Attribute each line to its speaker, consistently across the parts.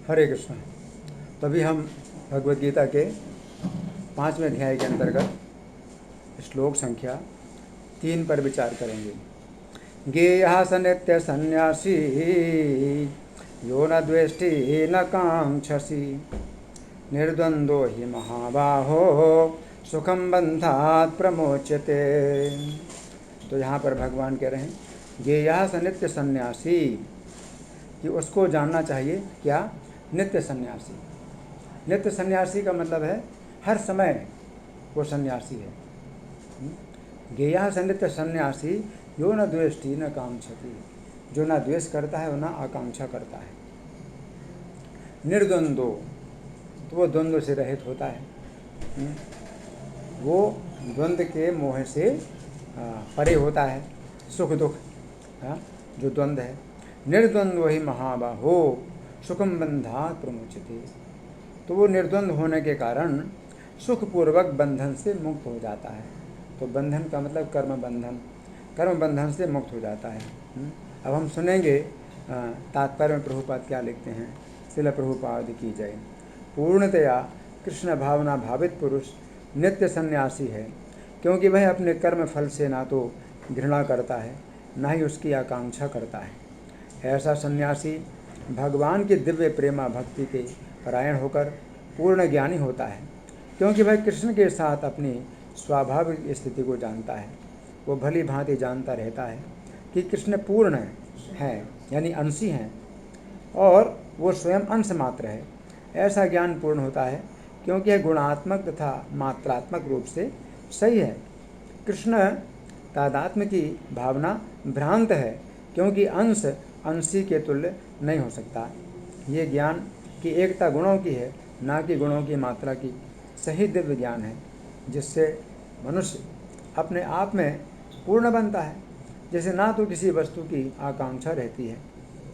Speaker 1: हरे कृष्ण। तभी हम भगवद गीता के 5वें अध्याय के अंतर्गत श्लोक संख्या 3 पर विचार करेंगे। गेयः स नित्य सन्यासी यो न द्वेष्टि न कांक्षसी निर्द्वंद्वो हि महाबाहो सुखम बंधात् प्रमोच्यते। तो यहाँ पर भगवान कह रहे हैं गेयः स नित्य सन्यासी, कि उसको जानना चाहिए क्या, नित्य सन्यासी। नित्य सन्यासी का मतलब है हर समय वो सन्यासी है। गेयः स नित्य सन्यासी यो न द्वेष्टि न कांक्षति, जो ना द्वेष करता है और ना आकांक्षा करता है। निर्द्वंद्वो, तो वो द्वंद्व से रहित होता है। वो द्वंद्व के मोह से परे होता है। सुख दुख जो द्वंद्व है। निर्द्वंद्व ही महाबाहो सुखम बंधात् प्रमुच्यते, तो वो निर्द्वंद्व होने के कारण सुखपूर्वक बंधन से मुक्त हो जाता है। तो बंधन का मतलब कर्म बंधन, कर्म बंधन से मुक्त हो जाता है। अब हम सुनेंगे तात्पर्य में प्रभुपाद क्या लिखते हैं। श्रील प्रभुपाद की जय। पूर्णतया कृष्ण भावना भावित पुरुष नित्य सन्यासी है, क्योंकि वह अपने कर्म फल से ना तो घृणा करता है, ना ही उसकी आकांक्षा करता है। ऐसा सन्यासी भगवान की दिव्य प्रेमा भक्ति के परायण होकर पूर्ण ज्ञानी होता है, क्योंकि वह कृष्ण के साथ अपनी स्वाभाविक स्थिति को जानता है। वो भली भांति जानता रहता है कि कृष्ण पूर्ण है, यानी अंशी हैं, और वो स्वयं अंश मात्र है। ऐसा ज्ञान पूर्ण होता है क्योंकि यह गुणात्मक तथा मात्रात्मक रूप से सही है। कृष्ण तादात्म्य की भावना भ्रांत है, क्योंकि अंश अंशी के तुल्य नहीं हो सकता। ये ज्ञान की एकता गुणों की है, ना कि गुणों की मात्रा की। सही दिव्य ज्ञान है जिससे मनुष्य अपने आप में पूर्ण बनता है। जैसे ना तो किसी वस्तु की आकांक्षा रहती है,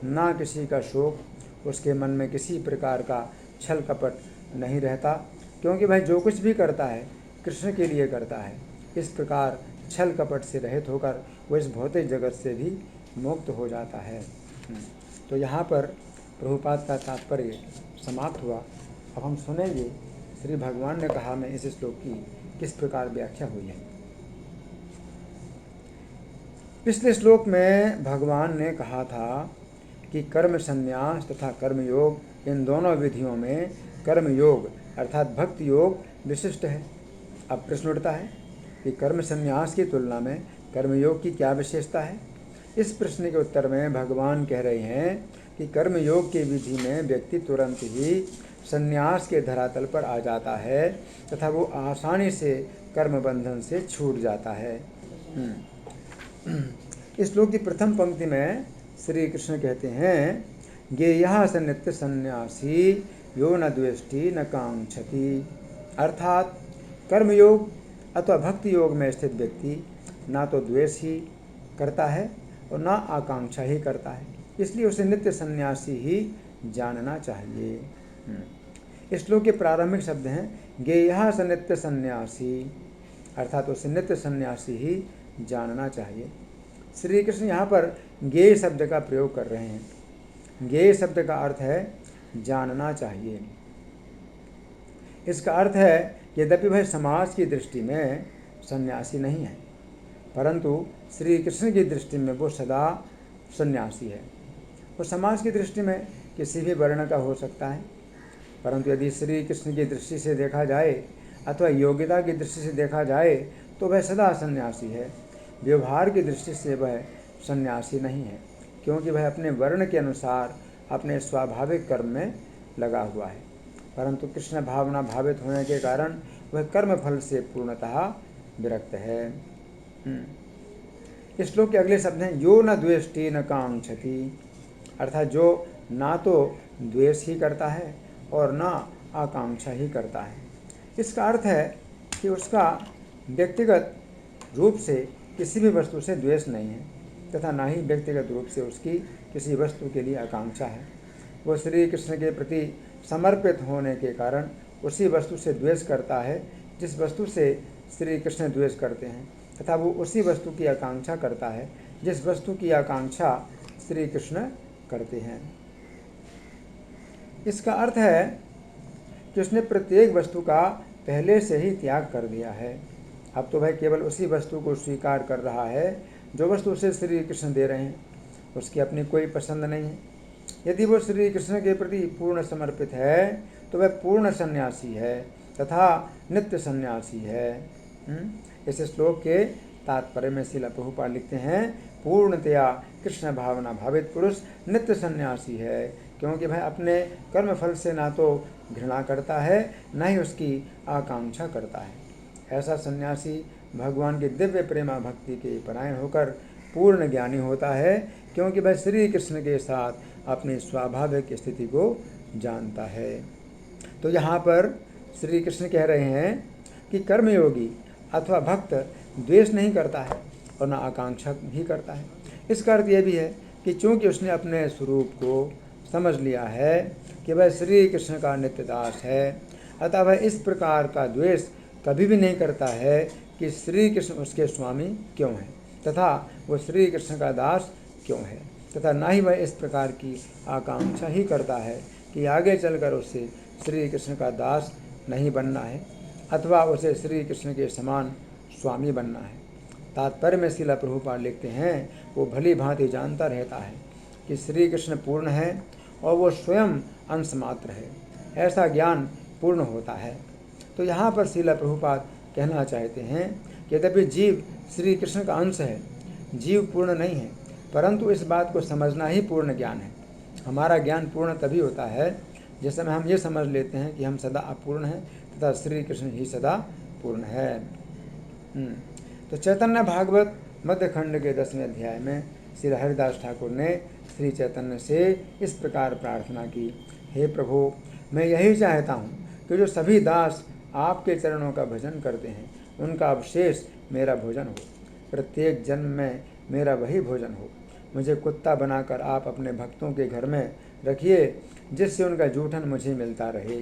Speaker 1: ना किसी का शोक, उसके मन में किसी प्रकार का छल कपट नहीं रहता, क्योंकि वह जो कुछ भी करता है कृष्ण के लिए करता है। इस प्रकार छल कपट से रहित होकर वो इस भौतिक जगत से भी मुक्त हो जाता है। तो यहाँ पर प्रभुपाद का तात्पर्य समाप्त हुआ। अब हम सुनेंगे श्री भगवान ने कहा में इस श्लोक की किस प्रकार व्याख्या हुई है। पिछले श्लोक में भगवान ने कहा था कि कर्म संन्यास तथा कर्मयोग, इन दोनों विधियों में कर्मयोग अर्थात भक्ति योग विशिष्ट है। अब प्रश्न उठता है कि कर्म संन्यास की तुलना में कर्मयोग की क्या विशेषता है। इस प्रश्न के उत्तर में भगवान कह रहे हैं कि कर्मयोग की विधि में व्यक्ति तुरंत ही संन्यास के धरातल पर आ जाता है तथा वो आसानी से कर्म बंधन से छूट जाता है। इस श्लोक की प्रथम पंक्ति में श्री कृष्ण कहते हैं गेयः स नित्य सन्यासी यो न द्वेष्टि न कांक्षति, अर्थात कर्मयोग अथवा भक्ति योग में स्थित व्यक्ति ना तो द्वेष ही करता है और ना आकांक्षा ही करता है, इसलिए उसे नित्य सन्यासी ही जानना चाहिए। इस श्लोक के प्रारंभिक शब्द हैं गेयः स नित्य सन्यासी, अर्थात उसे नित्य सन्यासी ही जानना चाहिए। श्री कृष्ण यहाँ पर गेय शब्द का प्रयोग कर रहे हैं। गेय शब्द का अर्थ है जानना चाहिए। इसका अर्थ है यद्यपि वह समाज की दृष्टि में सन्यासी नहीं है, परंतु श्री कृष्ण की दृष्टि में वो सदा सन्यासी है। वो समाज की दृष्टि में किसी भी वर्ण का हो सकता है, परंतु यदि श्री कृष्ण की दृष्टि से देखा जाए अथवा योग्यता की दृष्टि से देखा जाए तो वह सदा सन्यासी है। व्यवहार की दृष्टि से वह सन्यासी नहीं है, क्योंकि वह अपने वर्ण के अनुसार अपने स्वाभाविक कर्म में लगा हुआ है, परंतु कृष्ण भावना भावित होने के कारण वह कर्म फल से पूर्णतः विरक्त है। इस श्लोक के अगले शब्द हैं यो न द्वेष्टि न कांक्षति, अर्थात जो ना तो द्वेष ही करता है और ना आकांक्षा ही करता है। इसका अर्थ है कि उसका व्यक्तिगत रूप से किसी भी वस्तु से द्वेष नहीं है तथा ना ही व्यक्तिगत रूप से उसकी किसी वस्तु के लिए आकांक्षा है। वो श्री कृष्ण के प्रति समर्पित होने के कारण उसी वस्तु से द्वेष करता है जिस वस्तु से श्री कृष्ण द्वेष करते हैं, तथा वो उसी वस्तु की आकांक्षा करता है जिस वस्तु की आकांक्षा श्री कृष्ण करते हैं। इसका अर्थ है कि उसने प्रत्येक वस्तु का पहले से ही त्याग कर दिया है। अब तो भाई केवल उसी वस्तु को स्वीकार कर रहा है जो वस्तु उसे श्री कृष्ण दे रहे हैं। उसकी अपनी कोई पसंद नहीं है। यदि वो श्री कृष्ण के प्रति पूर्ण समर्पित है तो वह पूर्ण सन्यासी है तथा नित्य सन्यासी है। इस श्लोक के तात्पर्य में श्रील प्रभुपाद लिखते हैं, पूर्णतया कृष्ण भावना भावित पुरुष नित्य सन्यासी है, क्योंकि वह अपने कर्म फल से ना तो घृणा करता है न ही उसकी आकांक्षा करता है। ऐसा सन्यासी भगवान की दिव्य प्रेमा भक्ति के परायण होकर पूर्ण ज्ञानी होता है, क्योंकि वह श्री कृष्ण के साथ अपनी स्वाभाविक स्थिति को जानता है। तो यहाँ पर श्री कृष्ण कह रहे हैं कि कर्मयोगी अथवा भक्त द्वेष नहीं करता है और न आकांक्षा भी करता है। इसका अर्थ यह भी है कि चूँकि उसने अपने स्वरूप को समझ लिया है कि वह श्री कृष्ण का नित्य दास है, अतः वह इस प्रकार का द्वेष कभी भी नहीं करता है कि श्री कृष्ण उसके स्वामी क्यों हैं तथा वो श्री कृष्ण का दास क्यों है, तथा ना ही वह इस प्रकार की आकांक्षा ही करता है कि आगे चलकर उसे श्री कृष्ण का दास नहीं बनना है अथवा उसे श्री कृष्ण के समान स्वामी बनना है। तात्पर्य में श्रील प्रभुपाद लिखते हैं, वो भली भांति जानता रहता है कि श्री कृष्ण पूर्ण है और वो स्वयं अंश मात्र है। ऐसा ज्ञान पूर्ण होता है। तो यहाँ पर श्रील प्रभुपाद कहना चाहते हैं कि यद्यपि जीव श्री कृष्ण का अंश है, जीव पूर्ण नहीं है, परंतु इस बात को समझना ही पूर्ण ज्ञान है। हमारा ज्ञान पूर्ण तभी होता है जिस समय हम ये समझ लेते हैं कि हम सदा अपूर्ण हैं तथा श्री कृष्ण ही सदा पूर्ण है। तो चैतन्य भागवत मध्य खंड के 10वें अध्याय में श्री हरिदास ठाकुर ने श्री चैतन्य से इस प्रकार प्रार्थना की, हे प्रभु, मैं यही चाहता हूँ कि जो सभी दास आपके चरणों का भजन करते हैं उनका अवशेष मेरा भोजन हो। प्रत्येक जन्म में मेरा वही भोजन हो। मुझे कुत्ता बनाकर आप अपने भक्तों के घर में रखिए, जिससे उनका जूठन मुझे मिलता रहे।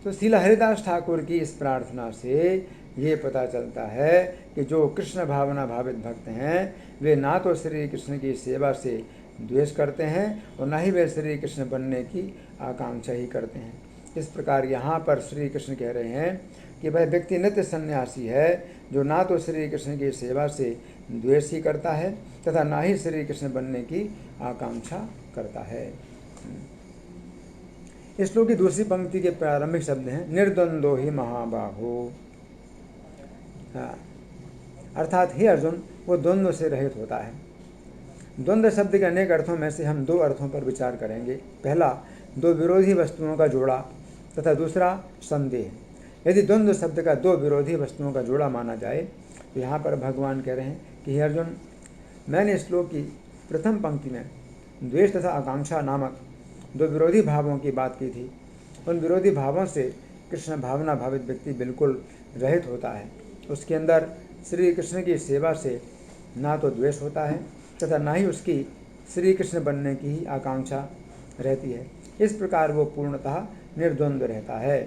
Speaker 1: तो श्रील हरिदास ठाकुर की इस प्रार्थना से ये पता चलता है कि जो कृष्ण भावना भावित भक्त हैं वे ना तो श्री कृष्ण की सेवा से द्वेष करते हैं और ना ही वे श्री कृष्ण बनने की आकांक्षा ही करते हैं। इस प्रकार यहाँ पर श्री कृष्ण कह रहे हैं कि वह व्यक्ति नित्य सन्यासी है जो ना तो श्री कृष्ण की सेवा से द्वेष ही करता है तथा ना ही श्री कृष्ण बनने की आकांक्षा करता है। इस श्लोक की दूसरी पंक्ति के प्रारंभिक शब्द हैं, निर्द्वंदो ही महाबाहो। अर्थात हे अर्जुन, वो द्वंद्व से रहित होता है। द्वंद्व शब्द के अनेक अर्थों में से हम दो अर्थों पर विचार करेंगे। पहला, दो विरोधी वस्तुओं का जोड़ा तथा दूसरा संदेह। यदि द्वंद्व शब्द का दो विरोधी वस्तुओं का जोड़ा माना जाए तो यहाँ पर भगवान कह रहे हैं कि हे अर्जुन, मैंने इस श्लोक की प्रथम पंक्ति में द्वेष तथा आकांक्षा नामक दो विरोधी भावों की बात की थी। उन विरोधी भावों से कृष्ण भावना भावित व्यक्ति बिल्कुल रहित होता है। उसके अंदर श्री कृष्ण की सेवा से ना तो द्वेष होता है तथा ना ही उसकी श्री कृष्ण बनने की ही आकांक्षा रहती है। इस प्रकार वो पूर्णतः निर्द्वंद्व रहता है।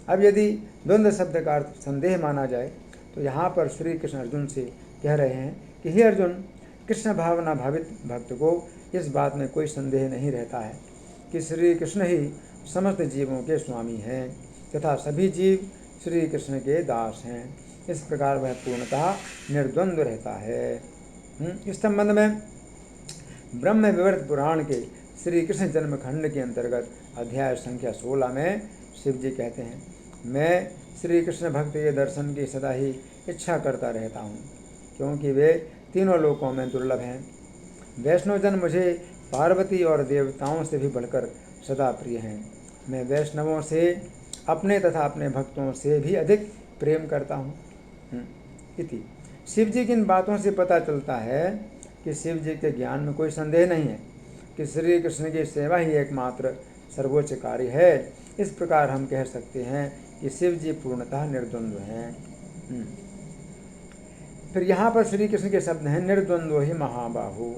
Speaker 1: अब यदि द्वंद्व शब्द का अर्थ संदेह माना जाए तो यहाँ पर श्री कृष्ण अर्जुन से कह रहे हैं कि हे अर्जुन, कृष्ण भावना भावित भक्त को इस बात में कोई संदेह नहीं रहता है कि श्री कृष्ण ही समस्त जीवों के स्वामी हैं तथा सभी जीव श्री कृष्ण के दास हैं। इस प्रकार वह पूर्णतः निर्द्वंद्व रहता है। इस संबंध में ब्रह्म विवर्त पुराण के श्री कृष्ण जन्म खंड के अंतर्गत अध्याय संख्या 16 में शिव जी कहते हैं, मैं श्री कृष्ण भक्त के दर्शन की सदा ही इच्छा करता रहता हूँ, क्योंकि वे तीनों लोकों में दुर्लभ हैं। वैष्णवजन मुझे पार्वती और देवताओं से भी बढ़कर सदा प्रिय हैं। मैं वैष्णवों से अपने तथा अपने भक्तों से भी अधिक प्रेम करता हूँ। इति शिव जी की इन बातों से पता चलता है कि शिव जी के ज्ञान में कोई संदेह नहीं है कि श्री कृष्ण की सेवा ही एकमात्र सर्वोच्च कार्य है। इस प्रकार हम कह सकते हैं कि शिव जी पूर्णतः निर्द्वंद्व हैं। फिर यहाँ पर श्री कृष्ण के शब्द हैं, निर्द्वंद्व ही महाबाहु।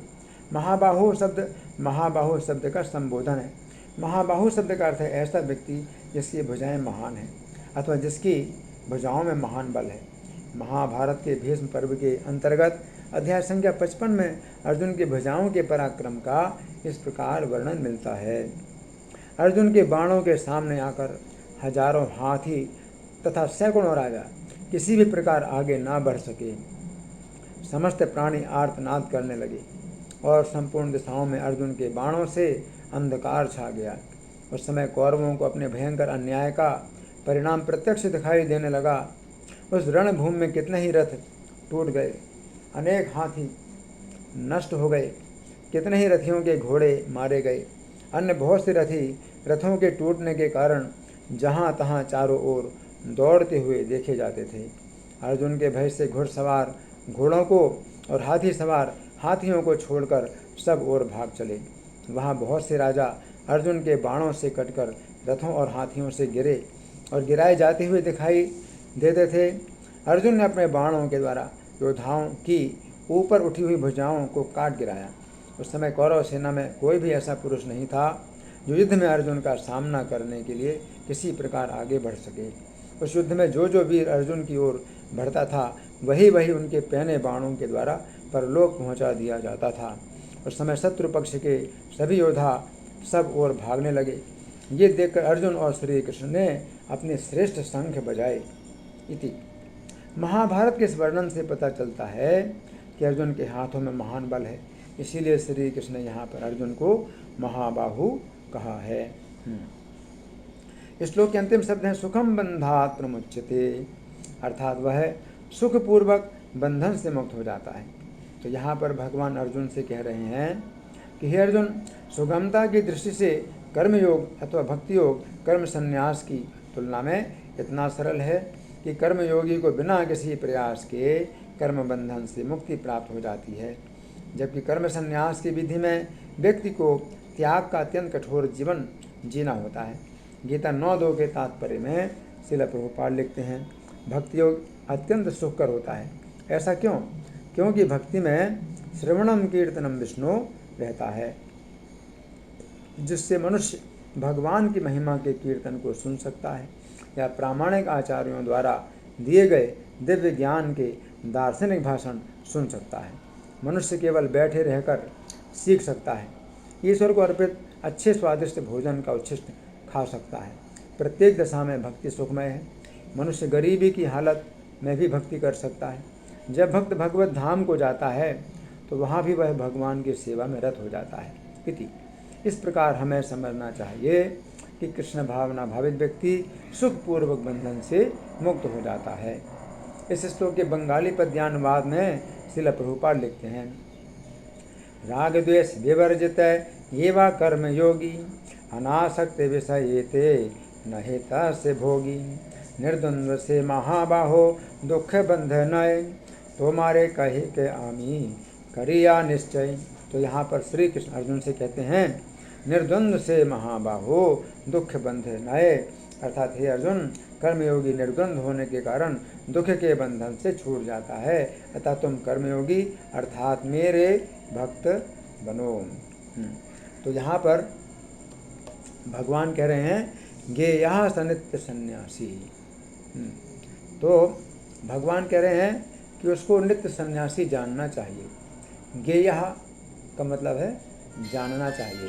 Speaker 1: महाबाहु शब्द का संबोधन है। महाबाहु शब्द का अर्थ है ऐसा व्यक्ति जिसकी भुजाएं महान हैं अथवा जिसकी भुजाओं में महान बल है। महाभारत के भीष्म पर्व के अंतर्गत अध्याय संख्या 55 में अर्जुन की भुजाओं के पराक्रम का इस प्रकार वर्णन मिलता है। अर्जुन के बाणों के सामने आकर हजारों हाथी तथा सैकड़ों राजा किसी भी प्रकार आगे ना बढ़ सके। समस्त प्राणी आर्तनाद करने लगे और संपूर्ण दिशाओं में अर्जुन के बाणों से अंधकार छा गया। उस समय कौरवों को अपने भयंकर अन्याय का परिणाम प्रत्यक्ष दिखाई देने लगा। उस रणभूमि में कितने ही रथ टूट गए, अनेक हाथी नष्ट हो गए, कितने ही रथियों के घोड़े मारे गए। अन्य बहुत से रथी रथों के टूटने के कारण जहाँ तहाँ चारों ओर दौड़ते हुए देखे जाते थे। अर्जुन के भय से घुड़सवार घोड़ों को और हाथी सवार हाथियों को छोड़कर सब ओर भाग चले। वहाँ बहुत से राजा अर्जुन के बाणों से कटकर रथों और हाथियों से गिरे और गिराए जाते हुए दिखाई देते थे। अर्जुन ने अपने बाणों के द्वारा योद्धाओं की ऊपर उठी हुई भुजाओं को काट गिराया। उस समय कौरव सेना में कोई भी ऐसा पुरुष नहीं था जो युद्ध में अर्जुन का सामना करने के लिए किसी प्रकार आगे बढ़ सके। उस युद्ध में जो जो वीर अर्जुन की ओर बढ़ता था वही वही उनके पहने बाणों के द्वारा परलोक पहुंचा दिया जाता था। उस समय शत्रु पक्ष के सभी योद्धा सब ओर भागने लगे। ये देखकर अर्जुन और श्री कृष्ण ने अपने श्रेष्ठ शंख बजाए। इति महाभारत के इस वर्णन से पता चलता है कि अर्जुन के हाथों में महान बल है, इसीलिए श्री कृष्ण ने यहाँ पर अर्जुन को महाबाहु कहा है। इस श्लोक के अंतिम शब्द हैं सुखम बंधात प्रमुच्यते, अर्थात वह सुखपूर्वक बंधन से मुक्त हो जाता है। तो यहाँ पर भगवान अर्जुन से कह रहे हैं कि हे अर्जुन, सुगमता की दृष्टि से कर्मयोग अथवा भक्ति योग कर्म संन्यास की तुलना में इतना सरल है कि कर्मयोगी को बिना किसी प्रयास के कर्म बंधन से मुक्ति प्राप्त हो जाती है, जबकि कर्म संन्यास की विधि में व्यक्ति को त्याग का अत्यंत कठोर जीवन जीना होता है। गीता 9:2 के तात्पर्य में श्रील प्रभुपाद लिखते हैं, भक्ति योग अत्यंत सुखकर होता है। ऐसा क्यों? क्योंकि भक्ति में श्रवणम कीर्तनम विष्णु रहता है, जिससे मनुष्य भगवान की महिमा के कीर्तन को सुन सकता है या प्रामाणिक आचार्यों द्वारा दिए गए दिव्य ज्ञान के दार्शनिक भाषण सुन सकता है। मनुष्य केवल बैठे रहकर सीख सकता है। ईश्वर को अर्पित अच्छे स्वादिष्ट भोजन का उच्छिष्ट खा सकता है। प्रत्येक दशा में भक्ति सुखमय है। मनुष्य गरीबी की हालत में भी भक्ति कर सकता है। जब भक्त भगवत धाम को जाता है तो वहाँ भी वह भगवान की सेवा में रत हो जाता है। इति इस प्रकार हमें समझना चाहिए कि कृष्ण भावना भावित व्यक्ति सुखपूर्वक बंधन से मुक्त हो जाता है। इस श्लोक के बंगाली पद्यानुवाद में श्रील प्रभुपाद लिखते हैं, राग द्वेष विवर्जित एवा कर्म योगी अनासक्त विषयेते न हेता से भोगी निर्द्वंद्व से महाबाहो दुख बंध नय तुम्हारे कहे के आमी करिया निश्चय। तो यहाँ पर श्री कृष्ण अर्जुन से कहते हैं, निर्द्वंद्व से महाबाहो दुख बंध नय, अर्थात हे अर्जुन, कर्मयोगी निर्द्वंद्व होने के कारण दुख के बंधन से छूट जाता है, अतः तुम कर्मयोगी अर्थात मेरे भक्त बनो। तो यहाँ पर भगवान कह रहे हैं गेयः स नित्य सन्यासी। तो भगवान कह रहे हैं कि उसको नित्य सन्यासी जानना चाहिए। गेयः का मतलब है जानना चाहिए।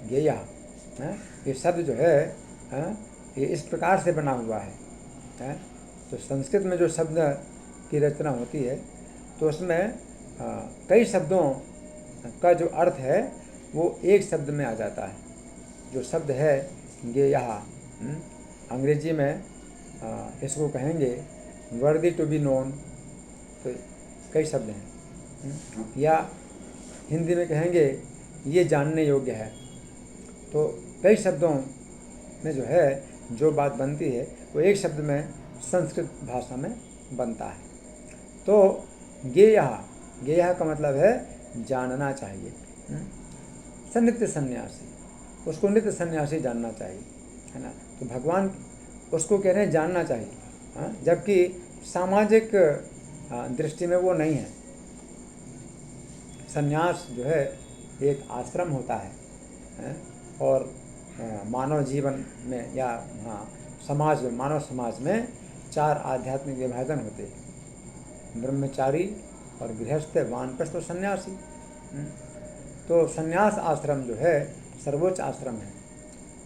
Speaker 1: गेयः ये शब्द जो है ये इस प्रकार से बना हुआ है। तो संस्कृत में जो शब्द की रचना होती है तो उसमें कई शब्दों का जो अर्थ है वो एक शब्द में आ जाता है। जो शब्द है गेयः, अंग्रेजी में इसको कहेंगे वर्दी टू बी नोन, तो कई शब्द हैं। या हिंदी में कहेंगे ये जानने योग्य है। तो कई शब्दों में जो है जो बात बनती है वो एक शब्द में संस्कृत भाषा में बनता है। तो गेयः का मतलब है जानना चाहिए। नित्य सन्यासी, उसको नित्य सन्यासी जानना चाहिए, है ना। तो भगवान उसको कह रहे हैं जानना चाहिए, जबकि सामाजिक दृष्टि में वो नहीं है। सन्यास जो है एक आश्रम होता है और मानव जीवन में या समाज में, मानव समाज में 4 आध्यात्मिक विभाजन होते हैं, ब्रह्मचारी और गृहस्थ, वानप्रस्थ और सन्यासी। तो सन्यास आश्रम जो है सर्वोच्च आश्रम है।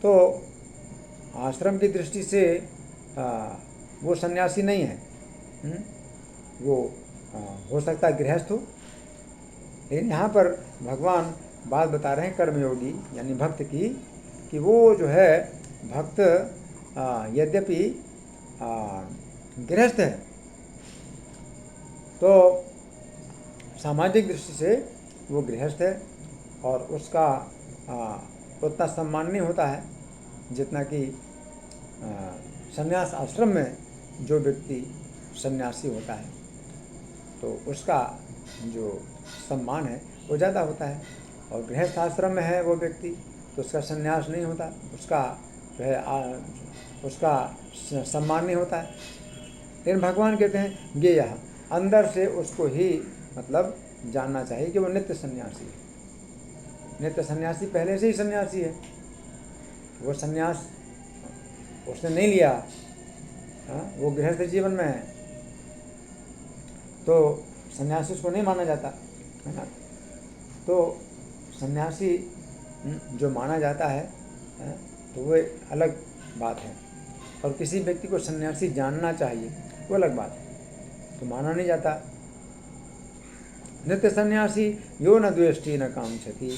Speaker 1: तो आश्रम की दृष्टि से वो सन्यासी नहीं है। वो हो सकता है गृहस्थ हो, लेकिन यहाँ पर भगवान बात बता रहे हैं कर्मयोगी यानी भक्त की, कि वो जो है भक्त यद्यपि गृहस्थ है, तो सामाजिक दृष्टि से वो गृहस्थ है और उसका उतना सम्मान नहीं होता है जितना कि संन्यास आश्रम में जो व्यक्ति सन्यासी होता है, तो उसका जो सम्मान है वो ज़्यादा होता है। और गृहस्थ आश्रम में है वो व्यक्ति, तो उसका संन्यास नहीं होता, उसका जो है उसका सम्मान नहीं होता है। लेकिन भगवान कहते हैं ये यह अंदर से उसको ही मतलब जानना चाहिए कि वो नित्य सन्यासी है। नित्य सन्यासी पहले से ही सन्यासी है, वो सन्यास उसने नहीं लिया, वो गृहस्थ जीवन में है, तो सन्यासी उसको नहीं माना जाता है ना। तो सन्यासी जो माना जाता है तो वो एक अलग बात है, और किसी व्यक्ति को सन्यासी जानना चाहिए वो अलग बात है, तो माना नहीं जाता। नित्य सन्यासी यो न द्वेष्टि न कांक्षति।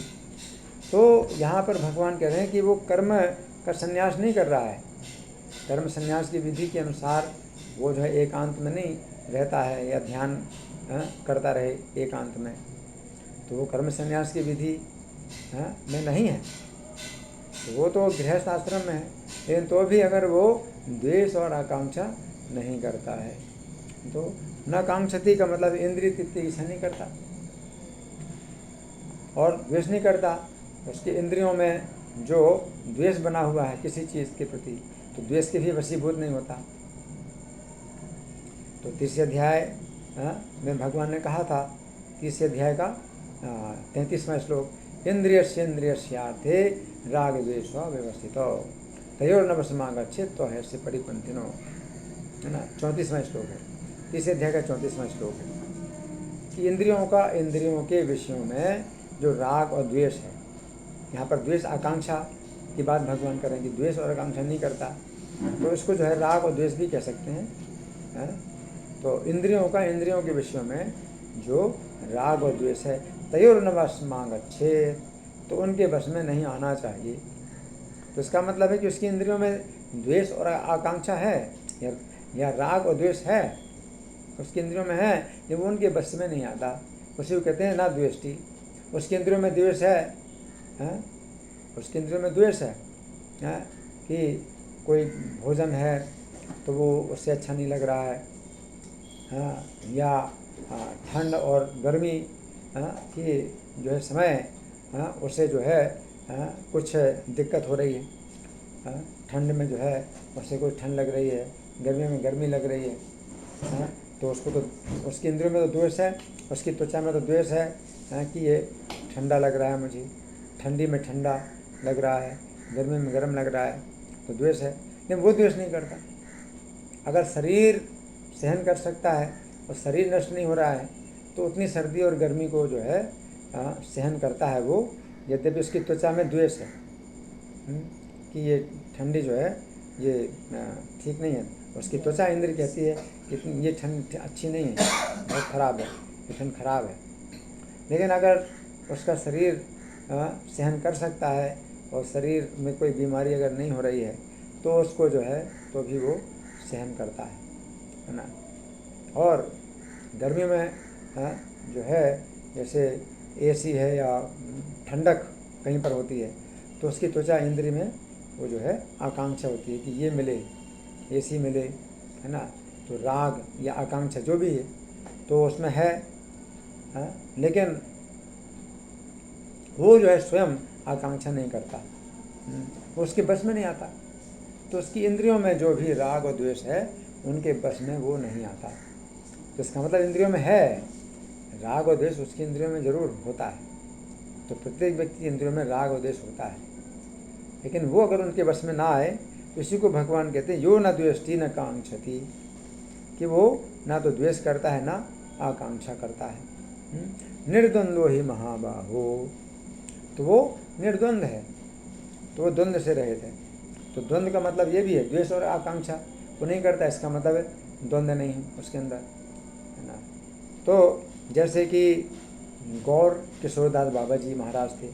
Speaker 1: तो यहाँ पर भगवान कह रहे हैं कि वो कर्म का सन्यास नहीं कर रहा है, कर्म सन्यास की विधि के अनुसार वो जो है एकांत में नहीं रहता है या ध्यान करता रहे एकांत में, तो वो कर्म सन्यास की विधि में नहीं है, तो वो तो गृहस्थ आश्रम में है। लेकिन तो भी अगर वो द्वेष और आकांक्षा नहीं करता है, तो न कांक्षति का मतलब इंद्रिय तृप्ति इच्छा नहीं करता और द्वेष नहीं करता, उसके इंद्रियों में जो द्वेष बना हुआ है किसी चीज़ के प्रति, तो द्वेष के भी वशीभूत नहीं होता। तो तीसरे अध्याय में भगवान ने कहा था, तीसरे अध्याय का 33वां श्लोक, इंद्रियस्येन्द्रियस्यार्थे राग द्वेषो व्यवस्थितो तयोर्नवसमागच्छेत् त्वहेस्य परिपन्थिनो, है ना। 34वां श्लोक है, तीसरे अध्याय का 34वां श्लोक है कि इंद्रियों का इंद्रियों के विषयों में जो राग और द्वेष है, यहाँ पर द्वेष आकांक्षा की बात भगवान करें कि द्वेष और आकांक्षा नहीं करता, तो इसको जो है राग और द्वेष भी कह सकते हैं। तो इंद्रियों का इंद्रियों के विषयों में जो राग और द्वेष है, तयोर्नवसमागच्छेत्, तो उनके वश में नहीं आना चाहिए। तो इसका मतलब है कि उसकी इंद्रियों में द्वेष और आकांक्षा है या राग और द्वेष है, उसकी इंद्रियों में है, लेकिन वो उनके वश में नहीं आता, उसी को कहते हैं ना द्वेष्टि। उसकी इंद्रियों में द्वेष है, उसकी इंद्रियों में द्वेष है कि कोई भोजन है तो वो उससे अच्छा नहीं लग रहा है, या ठंड और गर्मी की जो है समय उससे जो है कुछ दिक्कत हो रही है, ठंड में जो है उससे कुछ ठंड लग रही है, गर्मी में गर्मी लग रही है, तो उसको तो उसकी इंद्रियों में तो द्वेष है, उसकी त्वचा में तो द्वेष है कि ये ठंडा लग रहा है, मुझे ठंडी में ठंडा लग रहा है, गर्मी में गर्म लग रहा है, तो द्वेष है। लेकिन वो द्वेष नहीं करता। अगर शरीर सहन कर सकता है और शरीर नष्ट नहीं हो रहा है, तो उतनी सर्दी और गर्मी को जो है सहन करता है वो, यद्यपि उसकी त्वचा में द्वेष है कि ये ठंडी जो है ये ठीक नहीं है, उसकी त्वचा इंद्र कहती है कि ये ठंड अच्छी नहीं है, बहुत ख़राब है, ये ठंड खराब है। लेकिन अगर उसका शरीर सहन कर सकता है और शरीर में कोई बीमारी अगर नहीं हो रही है, तो उसको जो है तो भी वो सहन करता है ना। और गर्मी में जो है जैसे एसी है या ठंडक कहीं पर होती है, तो उसकी त्वचा इंद्रिय में वो जो है आकांक्षा होती है कि ये मिले, एसी मिले, है ना। तो राग या आकांक्षा जो भी है तो उसमें है, लेकिन वो जो है स्वयं आकांक्षा नहीं करता, वो उसके बस में नहीं आता। तो उसकी इंद्रियों में जो भी राग और द्वेष है उनके बस में वो नहीं आता। तो इसका मतलब इंद्रियों में है राग और द्वेष, उसकी इंद्रियों में जरूर होता है। तो प्रत्येक व्यक्ति की इंद्रियों में राग और द्वेष होता है, लेकिन वो अगर उनके बस में ना आए तो इसी को भगवान कहते हैं यो न द्वेष्टि न कांक्षति, कि वो ना तो द्वेष करता है ना आकांक्षा करता है। निर्द्वंद्वो ही महाबाहो, तो वो निर्द्वंद है, तो वो द्वंद्व से रहित है। तो द्वंद्व का मतलब ये भी है, द्वेष और आकांक्षा वो नहीं करता, इसका मतलब है द्वंद्व नहीं है उसके अंदर, है ना। तो जैसे कि गौर किशोरदास बाबा जी महाराज थे,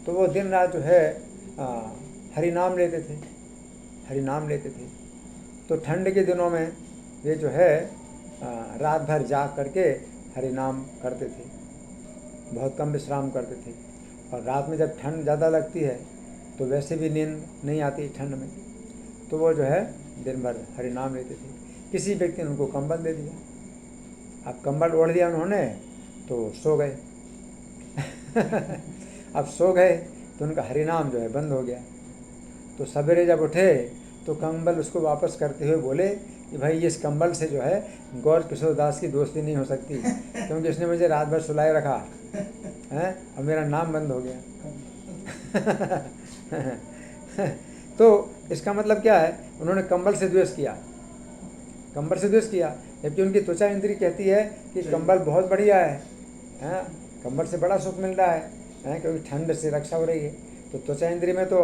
Speaker 1: तो वो दिन रात जो है हरि नाम लेते थे, हरि नाम लेते थे। तो ठंड के दिनों में वे जो है रात भर जाग करके हरि नाम करते थे, बहुत कम विश्राम करते थे। और रात में जब ठंड ज़्यादा लगती है तो वैसे भी नींद नहीं आती ठंड में, तो वो जो है दिन भर हरि नाम लेते थे। किसी व्यक्ति ने उनको कंबल दे दिया, अब कंबल ओढ़ दिया उन्होंने तो सो गए अब सो गए तो उनका हरि नाम जो है बंद हो गया। तो सवेरे जब उठे तो कंबल उसको वापस करते हुए बोले कि भाई इस कंबल से जो है गौर किशोर दास की दोस्ती नहीं हो सकती, क्योंकि इसने मुझे रात भर सुलाए रखा है और मेरा नाम बंद हो गया तो इसका मतलब क्या है, उन्होंने कंबल से द्वेष किया, कंबल से द्वेष किया, जबकि उनकी त्वचा इंद्री कहती है कि कंबल बहुत बढ़िया है, कंबल से बड़ा सुख मिल रहा है, क्योंकि ठंड से रक्षा हो रही है। तो त्वचा इंद्री में तो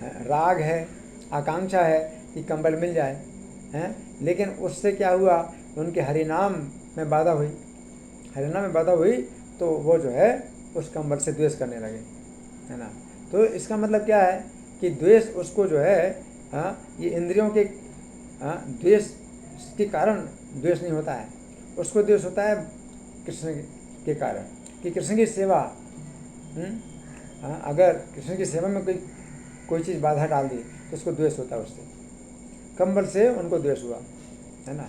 Speaker 1: राग है, आकांक्षा है कि कंबल मिल जाए, हैं। लेकिन उससे क्या हुआ, उनके हरिनाम में बाधा हुई, हरिनाम में बाधा हुई तो वो जो है उस कंबल से द्वेष करने लगे, है ना। तो इसका मतलब क्या है कि द्वेष उसको जो है ये इंद्रियों के द्वेष के कारण द्वेष नहीं होता है, उसको द्वेष होता है कृष्ण के कारण, कि कृष्ण की सेवा, अगर कृष्ण की सेवा में कोई चीज़ बाधा डाल दी तो उसको द्वेष होता है उससे। कंबल से उनको द्वेष हुआ, है ना।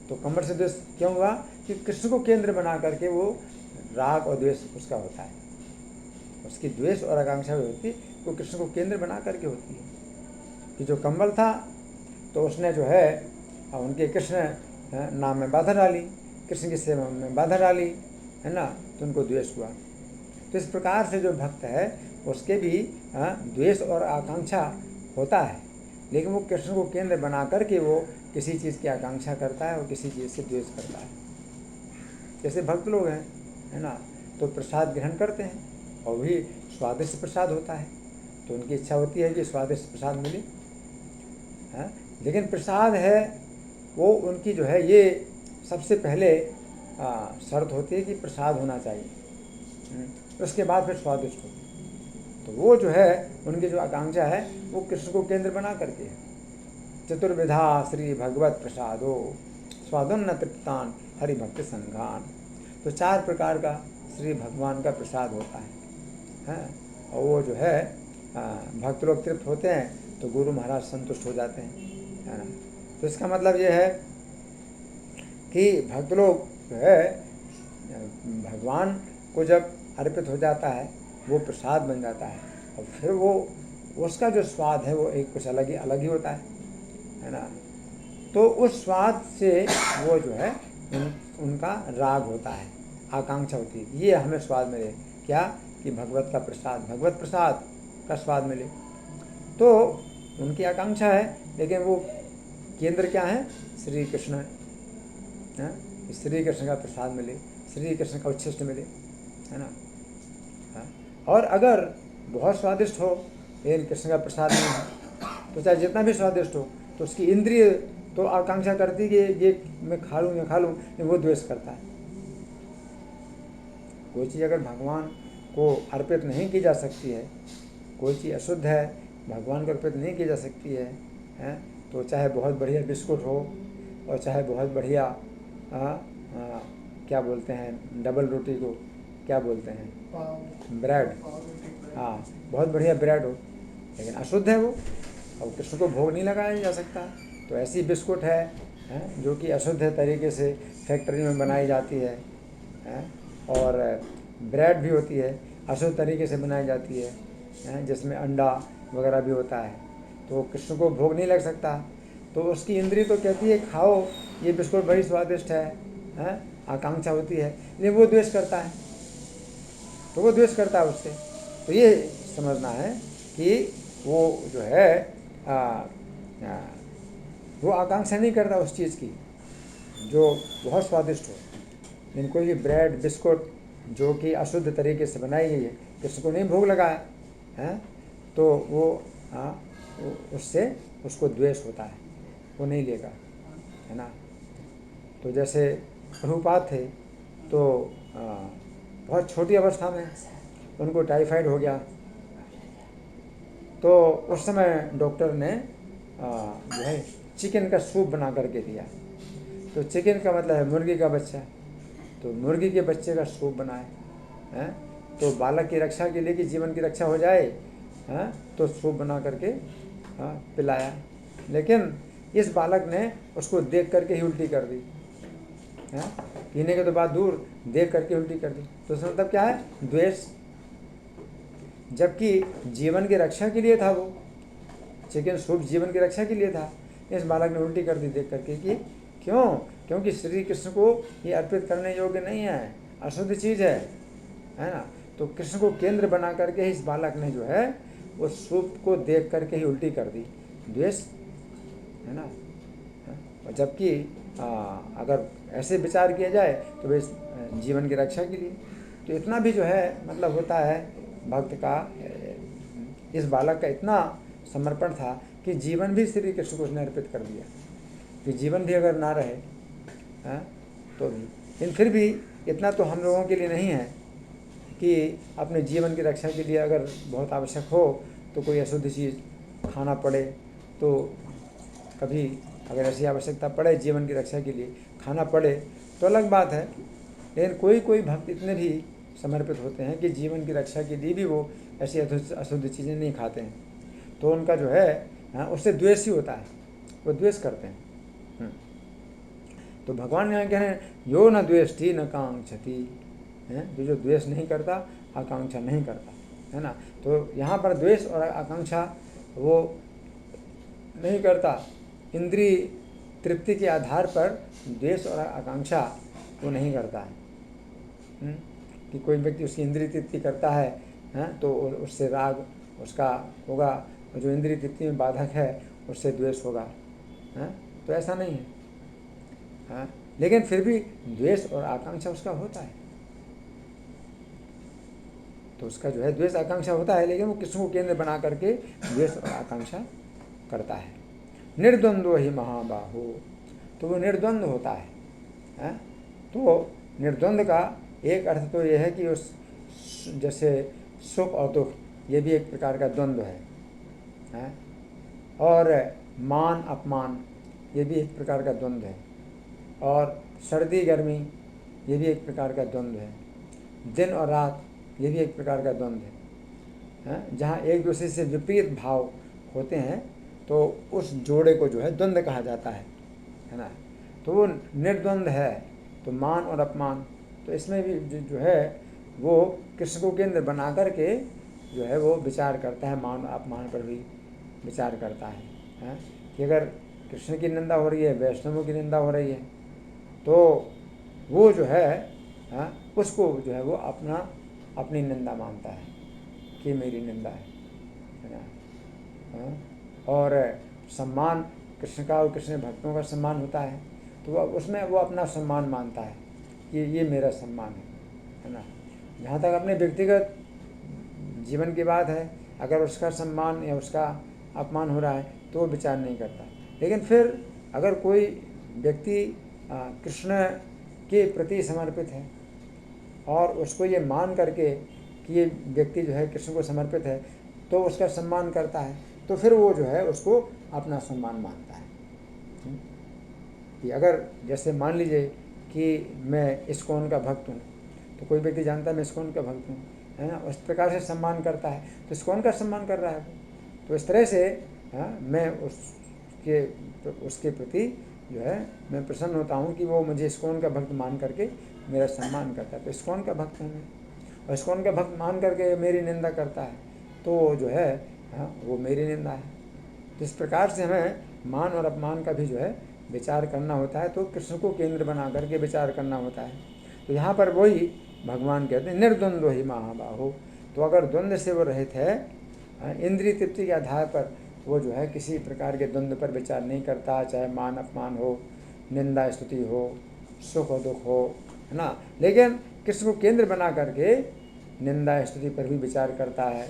Speaker 1: तो कंबल से द्वेष क्यों हुआ कि कृष्ण को केंद्र बना करके वो राग और द्वेष उसका होता है, उसकी द्वेष और आकांक्षा भी होती वो कृष्ण को केंद्र बना करके होती है। कि जो कंबल था तो उसने जो है उनके कृष्ण नाम में बाधा डाली, कृष्ण की सेवा में बाधा डाली, है ना, तो उनको द्वेष हुआ। तो इस प्रकार से जो भक्त है उसके भी द्वेष और आकांक्षा होता है, लेकिन वो कृष्ण को केंद्र बना करके वो किसी चीज़ की आकांक्षा करता है और किसी चीज़ से द्वेष करता है। जैसे भक्त लोग हैं, है ना, तो प्रसाद ग्रहण करते हैं और भी स्वादिष्ट प्रसाद होता है, तो उनकी इच्छा होती है कि स्वादिष्ट प्रसाद मिले, है। लेकिन प्रसाद है वो उनकी जो है ये सबसे पहले शर्त होती है कि प्रसाद होना चाहिए, उसके बाद फिर स्वादिष्ट हो। तो वो जो है उनकी जो आकांक्षा है वो कृष्ण को केंद्र बना करके है। चतुर्विधा श्री भगवत प्रसादो स्वादुन्न तृप्तान हरि भक्ति संघान। तो 4 प्रकार का श्री भगवान का प्रसाद होता है, और वो जो है भक्त लोग तृप्त होते हैं तो गुरु महाराज संतुष्ट हो जाते हैं, है ना। तो इसका मतलब ये है कि भक्त लोग जो है भगवान को जब अर्पित हो जाता है वो प्रसाद बन जाता है, और फिर वो उसका जो स्वाद है वो एक कुछ अलग ही होता है ना। तो उस स्वाद से वो जो है उनका राग होता है, आकांक्षा होती है, ये हमें स्वाद मिले, क्या कि भगवत का प्रसाद, भगवत प्रसाद का स्वाद मिले। तो उनकी आकांक्षा है, लेकिन वो केंद्र क्या है, श्री कृष्ण है, श्री कृष्ण का प्रसाद मिले, श्री कृष्ण का उच्छिष्ट मिले, है ना। और अगर बहुत स्वादिष्ट हो लेकिन कृष्ण का प्रसाद नहीं है तो चाहे जितना भी स्वादिष्ट हो तो उसकी इंद्रिय तो आकांक्षा करती कि ये मैं खा लूँ, लेकिन वो द्वेष करता है। कोई चीज़ अगर भगवान को अर्पित नहीं की जा सकती है, कोई चीज़ अशुद्ध है, भगवान को अर्पित नहीं की जा सकती है, तो चाहे बहुत बढ़िया बिस्कुट हो और चाहे बहुत बढ़िया क्या बोलते हैं डबल रोटी को क्या बोलते हैं, ब्रेड, बहुत बढ़िया ब्रेड हो, लेकिन अशुद्ध है वो और कृष्ण को भोग नहीं लगाया जा सकता। तो ऐसी बिस्कुट है जो कि अशुद्ध तरीके से फैक्ट्री में बनाई जाती है, और ब्रेड भी होती है अशुद्ध तरीके से बनाई जाती है, जिसमें अंडा वगैरह भी होता है, तो कृष्ण को भोग नहीं लग सकता। तो उसकी इंद्रिय तो कहती है खाओ ये बिस्कुट बड़ी स्वादिष्ट है, आकांक्षा होती है, लेकिन वो द्वेष करता है, तो वो द्वेष करता है उससे। तो ये समझना है कि वो जो है वो आकांक्षा नहीं करता उस चीज़ की जो बहुत स्वादिष्ट हो, लेकिन कोई भी ब्रेड बिस्कुट जो कि अशुद्ध तरीके से बनाई गई है कृष्ण को नहीं भोग लगाया है, तो उससे उसको द्वेष होता है, वो नहीं लेगा, है ना। तो जैसे प्रभुपाद थे तो बहुत छोटी अवस्था में उनको टाइफाइड हो गया, तो उस समय डॉक्टर ने जो है चिकन का सूप बना करके दिया। तो चिकन का मतलब है मुर्गी का बच्चा, तो मुर्गी के बच्चे का सूप बनाए हैं, तो बालक की रक्षा के लिए कि जीवन की रक्षा हो जाए, हैं, तो सूप बना करके पिलाया। लेकिन इस बालक ने उसको देख करके ही उल्टी कर दी, हैं, पीने के तो बाद दूर, देख करके उल्टी कर दी। तो उसका मतलब क्या है? द्वेष। जबकि जीवन की रक्षा के लिए था वो चिकन सूप, जीवन की रक्षा के लिए था। इस बालक ने उल्टी कर दी देख करके कि क्यों? क्योंकि श्री कृष्ण को ये अर्पित करने योग्य नहीं है, अशुद्ध चीज़ है ना। तो कृष्ण को केंद्र बना करके इस बालक ने जो है उस सूप को देख करके ही उल्टी कर दी, द्वेष, है ना। और जबकि अगर ऐसे विचार किया जाए तो वे जीवन की रक्षा के लिए, तो इतना भी जो है मतलब होता है भक्त का, इस बालक का इतना समर्पण था कि जीवन भी श्री कृष्ण को उसने अर्पित कर दिया, कि जीवन भी अगर ना रहे, हैं, तो भी। लेकिन फिर भी इतना तो हम लोगों के लिए नहीं है कि अपने जीवन की रक्षा के लिए अगर बहुत आवश्यक हो तो कोई अशुद्ध चीज़ खाना पड़े, तो कभी अगर ऐसी आवश्यकता पड़े जीवन की रक्षा के लिए खाना पड़े तो अलग बात है। लेकिन कोई कोई भक्त इतने भी समर्पित होते हैं कि जीवन की रक्षा के लिए भी वो ऐसी अशुद्ध चीज़ें नहीं खाते हैं, तो उनका जो है उससे द्वेष ही होता है, वो द्वेष करते हैं। तो भगवान यहाँ कह रहे हैं यो न द्वेष्टि न कांक्षति, है जो द्वेष नहीं करता, आकांक्षा नहीं करता, है ना। तो यहाँ पर द्वेष और आकांक्षा वो नहीं करता, इंद्रिय तृप्ति के आधार पर द्वेष और आकांक्षा वो नहीं करता है। कि कोई व्यक्ति उसकी इंद्रिय तृप्ति करता है तो उससे राग उसका होगा, जो इंद्रिय तृप्ति में बाधक है उससे द्वेष होगा, तो ऐसा नहीं है। लेकिन फिर भी द्वेष और आकांक्षा उसका होता है, तो उसका जो है द्वेष आकांक्षा होता है, लेकिन वो कृष्ण को केंद्र बना करके द्वेष और आकांक्षा करता है। निर्द्वंद्व ही महाबाहो, तो वो निर्द्वंद्व होता है। तो निर्द्वंद्व का एक अर्थ तो यह है कि उस जैसे सुख और दुख ये भी एक प्रकार का द्वंद्व है, और मान अपमान ये भी एक प्रकार का द्वंद्व है, और सर्दी गर्मी ये भी एक प्रकार का द्वंद्व है, दिन और रात ये भी एक प्रकार का द्वंद्व है। जहाँ एक दूसरे से विपरीत भाव होते हैं तो उस जोड़े को जो है द्वंद्व कहा जाता है ना। तो वो निर्द्वंद्व है, तो मान और अपमान, तो इसमें भी जो है वो कृष्ण को केंद्र बना करके जो है वो विचार करता है, मान अपमान पर भी विचार करता है कि अगर कृष्ण की निंदा हो रही है, वैष्णवों की निंदा हो रही है, तो वो जो है उसको जो है वो अपनी निंदा मानता है कि मेरी निंदा है ना। और सम्मान कृष्ण का और कृष्ण भक्तों का सम्मान होता है, तो वो उसमें वो अपना सम्मान मानता है कि ये मेरा सम्मान है ना। जहाँ तक अपने व्यक्तिगत जीवन की बात है, अगर उसका सम्मान या उसका अपमान हो रहा है तो वो विचार नहीं करता। लेकिन फिर अगर कोई व्यक्ति कृष्ण के प्रति समर्पित है और उसको ये मान करके कि ये व्यक्ति जो है कृष्ण को समर्पित है, तो उसका सम्मान करता है, तो फिर वो जो है उसको अपना सम्मान मानता है। कि अगर जैसे मान लीजिए कि मैं इस्कॉन का भक्त हूँ, तो कोई व्यक्ति जानता है मैं इस्कॉन का भक्त हूँ, है ना, उस प्रकार से सम्मान करता है, तो इस्कॉन का सम्मान कर रहा है। तो इस तरह से मैं उसके प्रति जो है मैं प्रसन्न होता हूँ कि वो मुझे इस्कॉन का भक्त मान करके मेरा सम्मान करता है। तो इस्कॉन का भक्त हूँ मैं, और इस्कॉन का भक्त मान करके मेरी निंदा करता है, तो जो है वो मेरी निंदा है। तो इस प्रकार से हमें मान और अपमान का भी जो है विचार करना होता है, तो कृष्ण को केंद्र बना करके विचार करना होता है। तो यहाँ पर वही भगवान कहते हैं निर्द्वंद्व ही महाबाहो। तो अगर द्वंद्व से वो रहित है, इंद्रिय तृप्ति के आधार पर वो जो है किसी प्रकार के द्वंद्व पर विचार नहीं करता, चाहे मान अपमान हो, निंदा स्तुति हो, सुख और दुख हो, है ना। लेकिन कृष्ण को केंद्र बना करके निंदा स्तुति पर भी विचार करता है,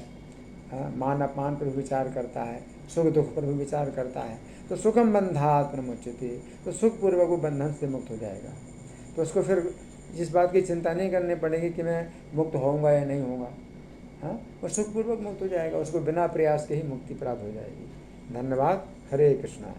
Speaker 1: मान अपमान पर भी विचार करता है, सुख दुख पर भी विचार करता है, तो सुखम बंधात प्रमुच्यते, तो सुखपूर्वक वो बंधन से मुक्त हो जाएगा। तो उसको फिर जिस बात की चिंता नहीं करनी पड़ेगी कि मैं मुक्त होऊंगा या नहीं होऊंगा, हाँ, वो सुखपूर्वक मुक्त हो जाएगा, उसको बिना प्रयास के ही मुक्ति प्राप्त हो जाएगी। धन्यवाद। हरे कृष्णा।